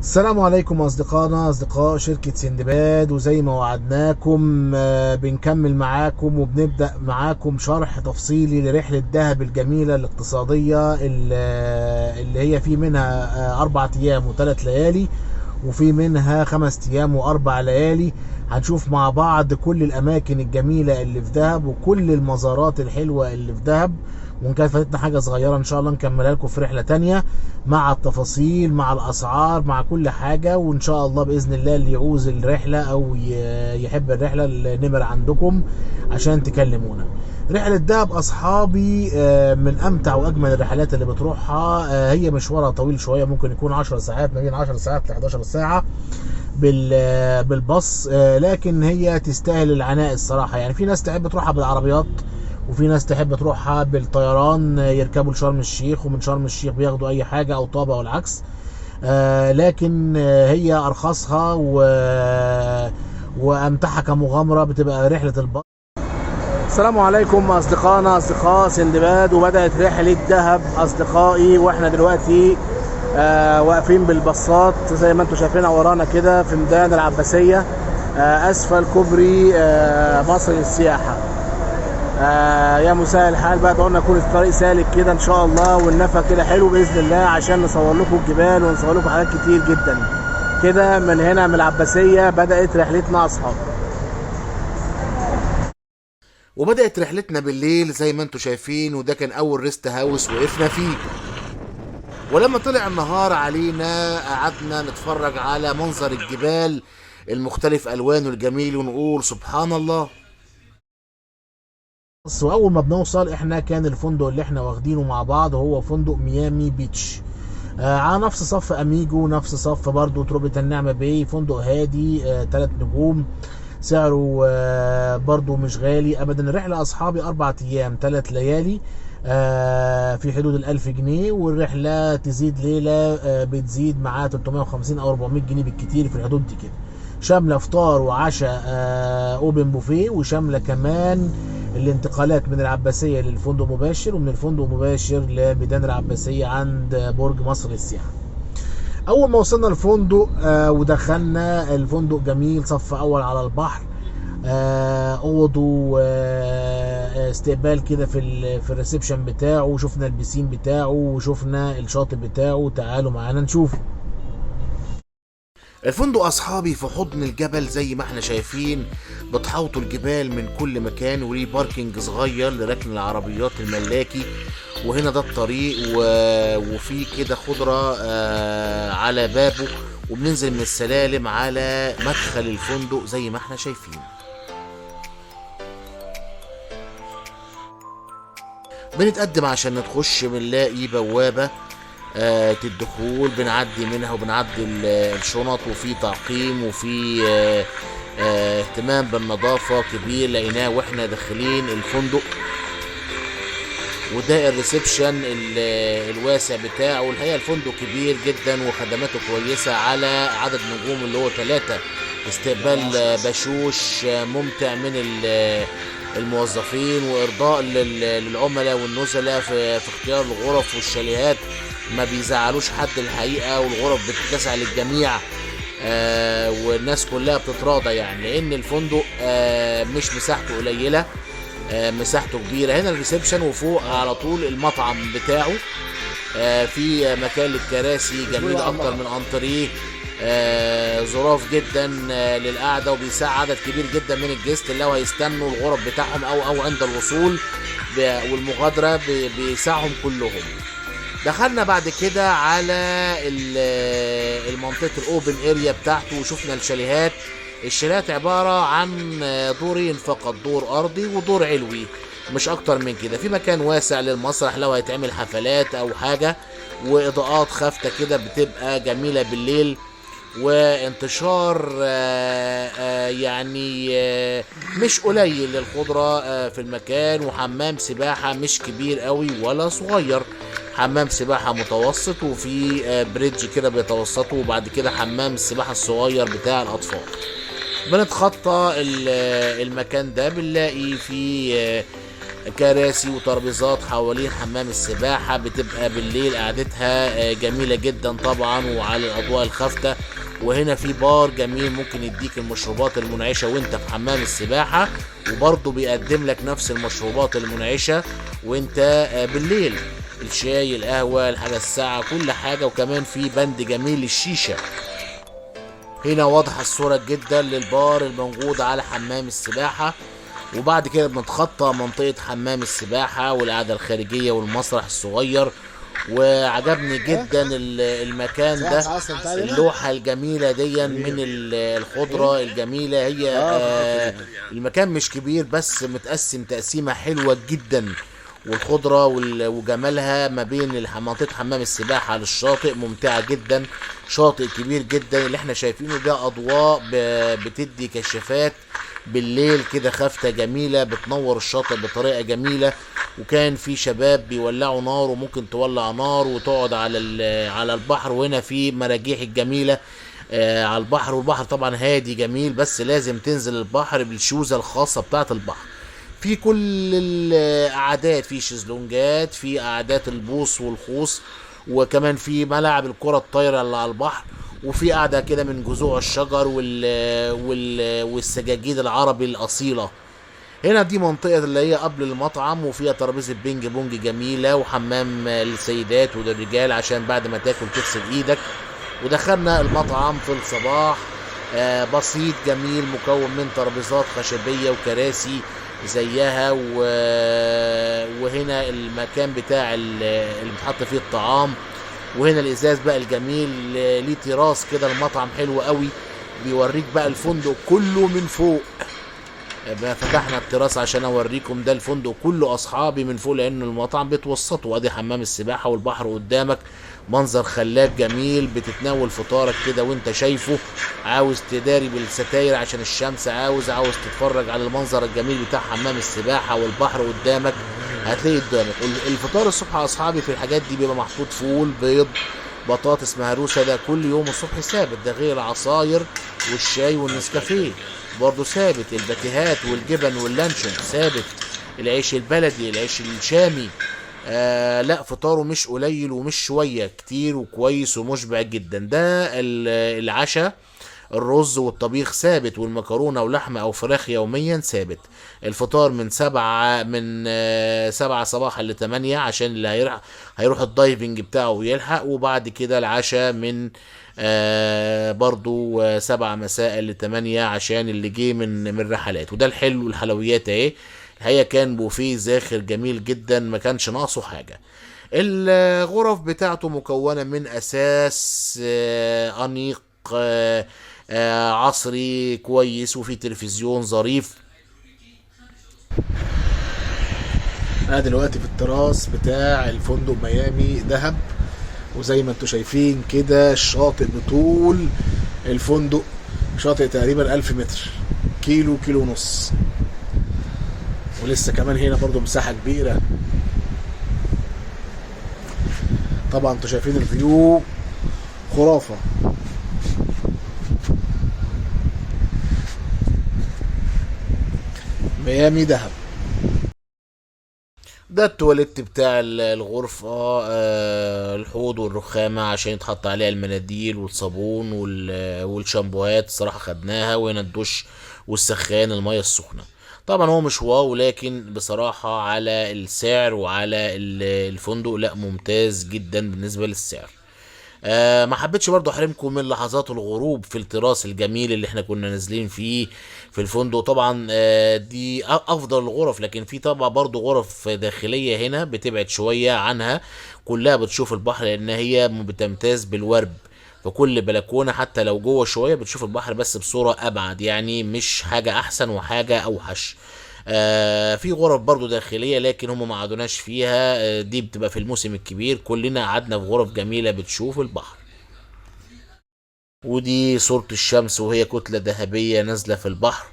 السلام عليكم أصدقائنا أصدقاء شركة سندباد، وزي ما وعدناكم بنكمل معاكم وبنبدأ معاكم شرح تفصيلي لرحلة دهب الجميلة الاقتصادية اللي هي في منها 4 أيام و3 ليالي، وفي منها 5 أيام و4 ليالي. هنشوف مع بعض كل الأماكن الجميلة اللي في دهب وكل المزارات الحلوة اللي في دهب، وإن كانت فاتتنا حاجة صغيرة إن شاء الله نكملها لكم في رحلة تانية مع التفاصيل مع الأسعار مع كل حاجة. وإن شاء الله بإذن الله اللي يعوز الرحلة أو يحب الرحلة النمر عندكم عشان تكلمونا. رحلة دهب أصحابي من أمتع وأجمل الرحلات اللي بتروحها. هي مشوارها طويل شوية، ممكن يكون 10 ساعات، ما بين 10 ساعات ل 11 ساعة بالباص، لكن هي تستاهل العناء الصراحة. يعني في ناس تحب تروحها بالعربيات، وفي ناس تحب تروحها بالطيران، يركبوا لشرم الشيخ ومن شرم الشيخ بياخدوا اي حاجة او طابة او العكس. لكن هي ارخصها وامتعها كمغامرة بتبقى رحلة البحر. السلام عليكم اصدقائنا اصدقاء سندباد، وبدأت رحلة دهب اصدقائي، واحنا دلوقتي واقفين بالباصات زي ما انتم شايفينها ورانا كده في ميدان العباسية، اسفل كوبري مصر للسياحة. يا مساء الحال بقى، اتمنى يكون الطريق سالك كده ان شاء الله، والنفق كده حلو باذن الله عشان نصور لكم الجبال ونصور لكم حاجات كتير جدا كده. من هنا من العباسيه بدات رحلتنا اصحاب، وبدات رحلتنا بالليل زي ما انتم شايفين، وده كان اول ريست هاوس وقفنا فيه. ولما طلع النهار علينا قعدنا نتفرج على منظر الجبال المختلف الوانه الجميل ونقول سبحان الله. واول ما بنوصل احنا كان الفندق اللي احنا واخدينه مع بعض هو فندق ميامي بيتش، على نفس صف اميجو، نفس صف برضو تروبة النعمة باي. فندق هادي 3 نجوم، سعره برضو مش غالي ابدا. الرحلة اصحابي 4 أيام 3 ليالي، في حدود ال1000 جنيه، والرحلة تزيد ليلة بتزيد معاها 350 او 400 جنيه بالكتير، في الحدود دي كده. شاملة فطار وعشاء اوبن بوفيه، وشاملة كمان الانتقالات من العباسية للفندق مباشر، ومن الفندق مباشر لميدان العباسية عند برج مصر للسياحة. أول ما وصلنا الفندق ودخلنا الفندق جميل، صف أول على البحر، اوضه استقبال كده في الريسبشن بتاعه، وشفنا البسين بتاعه وشفنا الشاطئ بتاعه. تعالوا معانا نشوف الفندق. اصحابي في حضن الجبل زي ما احنا شايفين، بتحوطوا الجبال من كل مكان، وليه باركينج صغير لركن العربيات الملاكي. وهنا ده الطريق وفي كده خضرة على بابه، وبننزل من السلالم على مدخل الفندق زي ما احنا شايفين. بنتقدم عشان نخش، بنلاقي بوابة الدخول، بنعدي منها وبنعدي الشنط، وفي تعقيم وفي اهتمام بالنظافة كبير لقيناه واحنا داخلين الفندق. وده الريسبشن الواسع بتاعه. الحقيقة الفندق كبير جدا وخدماته كويسة على عدد نجوم اللي هو 3. استقبال بشوش ممتع من الموظفين، وارضاء للعملاء والنزلاء في اختيار الغرف والشاليهات. ما بيزعلوش حد الحقيقة، والغرف بتتسع للجميع، والناس كلها بتتراضى، يعني لان الفندق مش مساحته قليلة، مساحته كبيرة. هنا الريسبشن، وفوق على طول المطعم بتاعه، في مكان للكراسي جميلة اكتر من انتريه، ظراف جدا للقعدة، وبيساع عدد كبير جدا من الجست اللي هو هيستنوا الغرف بتاعهم او عند الوصول والمغادرة بيساعهم كلهم. دخلنا بعد كده على المنطقة الاوبن اريا بتاعته، وشفنا الشاليهات. الشاليهات عبارة عن دورين فقط، دور ارضي ودور علوي، مش اكتر من كده. في مكان واسع للمسرح لو هيتعمل حفلات او حاجة، واضاءات خافتة كده بتبقى جميلة بالليل، وانتشار يعني مش قليل للخضرة في المكان. وحمام سباحة مش كبير قوي ولا صغير، حمام سباحة متوسط، وفي بريدج كده بيتوسطه، وبعد كده حمام السباحة الصغير بتاع الأطفال. بنتخطى المكان ده بنلاقي فيه كراسي وترابيزات حوالين حمام السباحة، بتبقى بالليل قعدتها جميلة جدا طبعا وعلى الأضواء الخافتة. وهنا في بار جميل ممكن يديك المشروبات المنعشة وانت في حمام السباحة، وبرضه بيقدم لك نفس المشروبات المنعشة وانت بالليل، الشاي القهوة الحاجة الساعة كل حاجة. وكمان في بند جميل للشيشة. هنا واضحة الصورة جدا للبار الموجود على حمام السباحة. وبعد كده بنتخطى منطقة حمام السباحة والقعدة الخارجية والمسرح الصغير. وعجبني جدا المكان ده، اللوحة الجميلة دي من الخضرة الجميلة. هي المكان مش كبير بس متقسم تقسيمة حلوة جدا، والخضرة وجمالها ما بين منطقة حمام السباحة للشاطئ ممتعة جدا. شاطئ كبير جدا اللي احنا شايفينه ده أضواء بتدي كشافات بالليل كده خافتة جميلة بتنور الشاطئ بطريقة جميلة. وكان في شباب بيولعوا نار، وممكن تولع نار وتقعد على البحر. وهنا في مراجيح الجميلة على البحر، والبحر طبعا هادي جميل بس لازم تنزل البحر بالشوزة الخاصة بتاعة البحر. في كل القعدات، في شезлونجات، في قعدات البوص والخوص، وكمان في ملاعب الكرة الطايرة اللي على البحر، وفي قعدة كده من جذوع الشجر والسجاجيد العربي الأصيلة. هنا دي منطقة اللي هي قبل المطعم، وفيها ترابيزة بينج بونج جميلة وحمام للسيدات وللرجال عشان بعد ما تاكل تغسل ايدك. ودخلنا المطعم في الصباح بسيط جميل مكون من ترابيزات خشبية وكراسي زيها وهنا المكان بتاع اللي بتحط فيه الطعام. وهنا الازاز بقى الجميل ليه تراس كده، المطعم حلو قوي بيوريك بقى الفندق كله من فوق. فتحنا التراس عشان اوريكم ده الفندق كله اصحابي من فوق، لان المطعم بيتوسطوا. ادي حمام السباحه والبحر قدامك، منظر خلاب جميل، بتتناول فطارك كده وانت شايفه. عاوز تداري بالستاير عشان الشمس، عاوز تتفرج على المنظر الجميل بتاع حمام السباحه والبحر قدامك، هتلاقي قدامك. الفطار الصبح يا اصحابي في الحاجات دي بيبقى محطوط فول، بيض، بطاطس مهروسه، ده كل يوم الصبح ثابت. ده غير العصاير والشاي والنسكافيه برضه ثابت، الباتيهات والجبن واللانشون ثابت، العيش البلدي، العيش الشامي. لا فطاره مش قليل ومش شوية، كتير وكويس ومشبع جدا. ده العشاء، الرز والطبيخ ثابت، والمكرونة ولحمة أو فراخ يوميا ثابت. الفطار من 7 صباحا ل8 عشان اللي هيروح الدايفنج بتاعه ويلحق. وبعد كده العشاء من برضو 7 مساء ل8 عشان اللي جه من رحلات. وده الحلو الحلويات اهي. الحقيقة كان بوفيه زاخر جميل جدا، ما كانش ناقصه حاجة. الغرف بتاعته مكونة من أساس أنيق عصري كويس، وفي تلفزيون ظريف. أنا دلوقتي في التراس بتاع الفندق ميامي دهب، وزي ما انتوا شايفين كده الشاطئ بطول الفندق شاطئ تقريبا 1000 متر، كيلو ونص. ولسه كمان هنا برضو مساحة كبيرة. طبعا انتوا شايفين الفيو خرافة. ميامي دهب. ده التواليت بتاع الغرفة، الحوض والرخامة عشان يتحط عليها المناديل والصابون والشامبوهات الصراحة خدناها. وهنا الدش والسخان المية السخنة. طبعا هو مش واو، لكن بصراحة على السعر وعلى الفندق لا ممتاز جدا بالنسبة للسعر. ما حبيتش برضو احرمكم من لحظات الغروب في التراس الجميل اللي احنا كنا نازلين فيه في الفندق. طبعا دي افضل الغرف، لكن في طبعا برضو غرف داخلية هنا بتبعد شوية عنها، كلها بتشوف البحر لان هي بتمتاز بالورب. فكل بلكونة حتى لو جوه شوية بتشوف البحر بس بصورة ابعد، يعني مش حاجة احسن وحاجة اوحش. في غرف برضو داخلية لكن هم ما قعدوناش فيها، دي بتبقى في الموسم الكبير. كلنا قعدنا في غرف جميلة بتشوف البحر. ودي صورة الشمس وهي كتلة ذهبية نازلة في البحر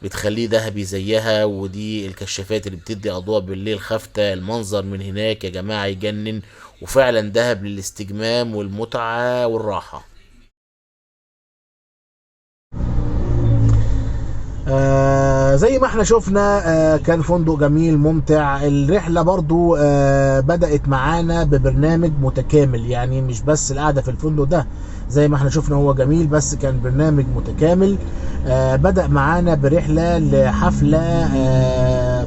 بتخليه ذهبي زيها. ودي الكشافات اللي بتدي اضواء بالليل خافتة. المنظر من هناك يا جماعة يجنن، وفعلا ذهب للاستجمام والمتعة والراحة. زي ما احنا شفنا كان فندق جميل ممتع. الرحلة برضو بدأت معانا ببرنامج متكامل، يعني مش بس القعدة في الفندق ده زي ما احنا شفنا هو جميل، بس كان برنامج متكامل. بدأ معانا برحلة لحفلة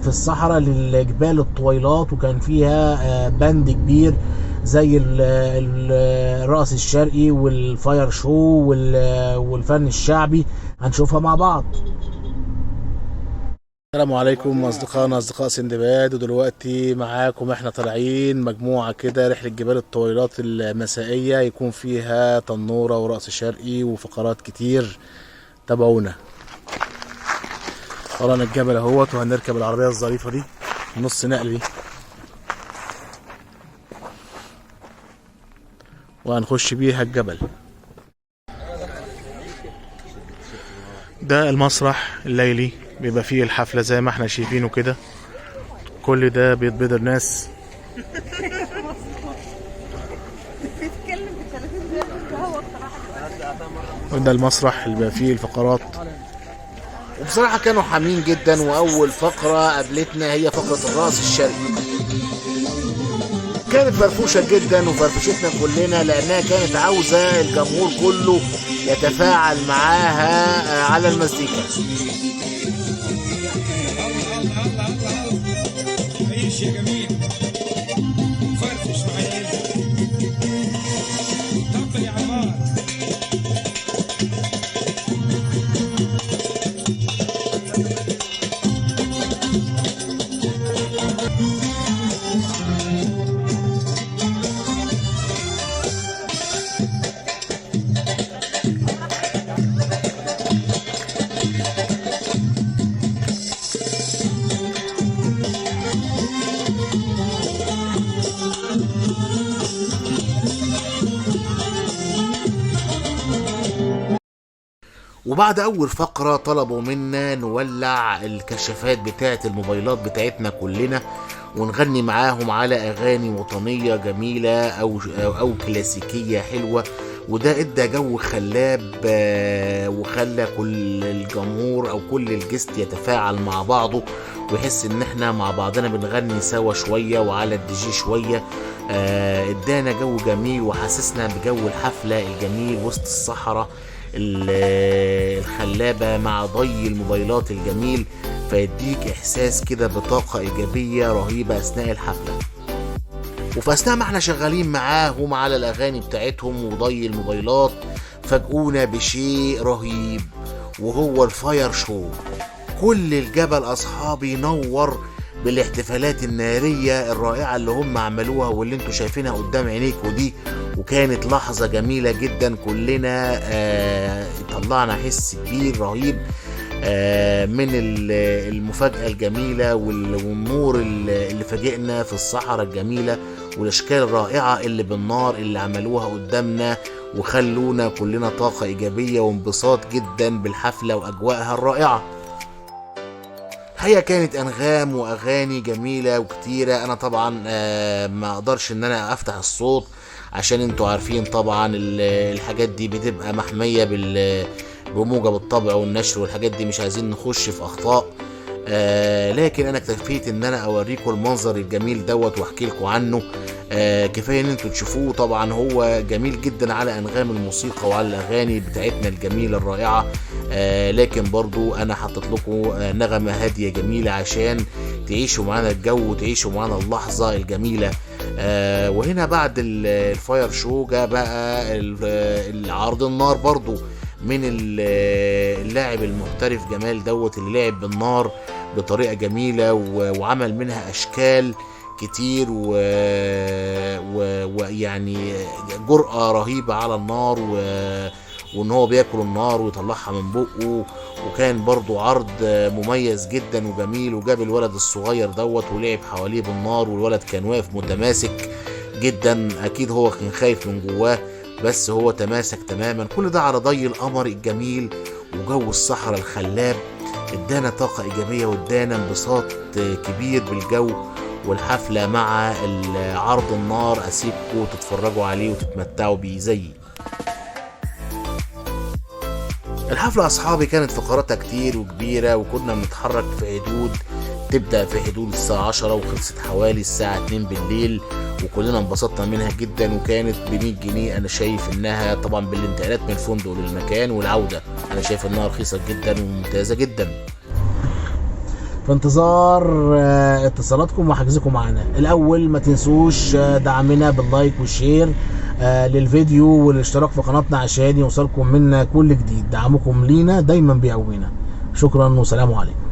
في الصحراء للجبال الطويلات، وكان فيها بند كبير زي الرقص الشرقي والفاير شو والفن الشعبي، هنشوفها مع بعض. السلام عليكم اصدقائنا اصدقاء سندباد، ودلوقتي معاكم احنا طالعين مجموعه كده رحله جبال الطويلات المسائيه، يكون فيها تنوره ورقص شرقي وفقرات كتير. تابعونا. ورانا الجبل اهوت، وهنركب العربيه الظريفه دي نص نقل دي، وهنخش بيها الجبل. ده المسرح الليلي بيبقى فيه الحفلة زي ما احنا شايفينه كده. كل ده بيتبدر ناس. وده المسرح اللي بيبقى فيه الفقرات. وبصراحة كانوا حامين جدا، وأول فقرة قابلتنا هي فقرة الرقص الشرقي. كانت فرفوشة جدا وفرفشتنا كلنا، لأنها كانت عاوزة الجمهور كله يتفاعل معاها على المزيكا. عيش يا جميل، فرفش معايا، طبل يا عمار. وبعد اول فقرة طلبوا منا نولع الكشافات بتاعة الموبايلات بتاعتنا كلنا، ونغني معاهم على اغاني وطنية جميلة او كلاسيكية حلوة. وده ادى جو خلاب، وخلى كل الجمهور او كل الجست يتفاعل مع بعضه، ويحس ان احنا مع بعضنا بنغني سوا شوية وعلى الدي شوية. ادانا جو جميل، وحسسنا بجو الحفلة الجميل وسط الصحراء الخلابة مع ضي الموبايلات الجميل، فيديك احساس كده بطاقة ايجابية رهيبة اثناء الحفلة. وفي اثناء ما احنا شغالين معاهم على الاغاني بتاعتهم وضي الموبايلات، فاجئونا بشيء رهيب، وهو الفاير شو. كل الجبل اصحابي نور بالاحتفالات النارية الرائعة اللي هم عملوها واللي انتوا شايفينها قدام عينيكوا دي. وكانت لحظة جميلة جدا، كلنا طلعنا حس كبير رهيب من المفاجأة الجميلة والنور اللي فاجئنا في الصحراء الجميلة، والاشكال الرائعة اللي بالنار اللي عملوها قدامنا، وخلونا كلنا طاقة ايجابية وانبساط جدا بالحفلة واجواءها الرائعة. هي كانت انغام واغاني جميله وكتيره. انا طبعا ما اقدرش ان انا افتح الصوت، عشان انتوا عارفين طبعا الحاجات دي بتبقى محميه بموجب الطبع والنشر والحاجات دي، مش عايزين نخش في اخطاء. لكن انا اكتفيت ان انا اوريكم المنظر الجميل دوت واحكي لكم عنه. كفايه ان انتوا تشوفوه. طبعا هو جميل جدا على انغام الموسيقى وعلى الاغاني بتاعتنا الجميله الرائعه. لكن برضو انا حطيت لكم نغمه هاديه جميله عشان تعيشوا معانا الجو وتعيشوا معانا اللحظه الجميله. وهنا بعد الفاير شو جاء بقى العرض النار برضو من اللاعب المحترف جمال دوت، اللي لعب بالنار بطريقه جميله وعمل منها اشكال كتير ويعني جرأة رهيبة على النار، وان هو بياكل النار ويطلعها من بقه. وكان برضو عرض مميز جدا وجميل، وجاب الولد الصغير دوت ولعب حواليه بالنار، والولد كان واقف متماسك جدا. اكيد هو كان خايف من جواه، بس هو تماسك تماما. كل ده على ضي القمر الجميل وجو الصحراء الخلاب، ادانا طاقة ايجابية وادانا انبساط كبير بالجو والحفلة مع عرض النار. اسيبكم تتفرجوا عليه وتتمتعوا بيه زيي. الحفلة أصحابي كانت فقراتها كتير وكبيرة، وكنا بنتحرك في حدود تبدأ في حدود الساعة 10 وخلصت حوالي الساعة 2 بالليل، وكلنا انبسطنا منها جدا، وكانت ب100 جنيه. أنا شايف إنها طبعا بالانتقالات من الفندق للمكان والعودة، أنا شايف إنها رخيصة جدا وممتازة جدا. في انتظار اتصالاتكم وحجزكم معنا. الاول ما تنسوش دعمنا باللايك والشير للفيديو والاشتراك في قناتنا عشان يوصلكم منا كل جديد. دعمكم لينا دايما بيقوينا. شكرا وسلام عليكم.